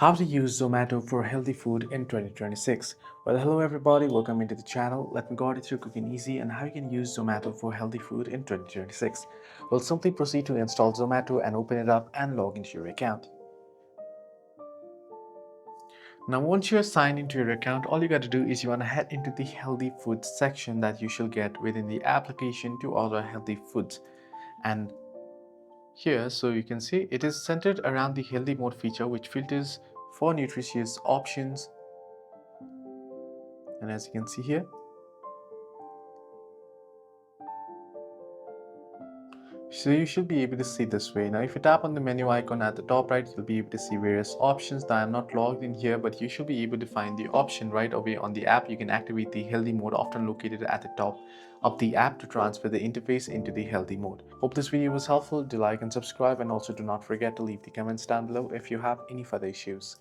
How to use Zomato for healthy food in 2026. Well, hello everybody, welcome into the channel. Let me guide you through cooking easy and how you can use Zomato for healthy food in 2026. Well, simply proceed to install Zomato and open it up and log into your account. Now, once you're signed into your account, all you got to do is you want to head into the healthy foods section that you shall get within the application to order healthy foods. And here, so you can see it is centered around the healthy mode feature, which filters for nutritious options. And as you can see here, so you should be able to see this way. Now if you tap on the menu icon at the top right, you'll be able to see various options. Now I'm not logged in here, but you should be able to find the option right away on the app. You can activate the healthy mode, often located at the top of the app, to transfer the interface into the healthy mode. Hope this video was helpful. Do like and subscribe, and also do not forget to leave the comments down below if you have any further issues.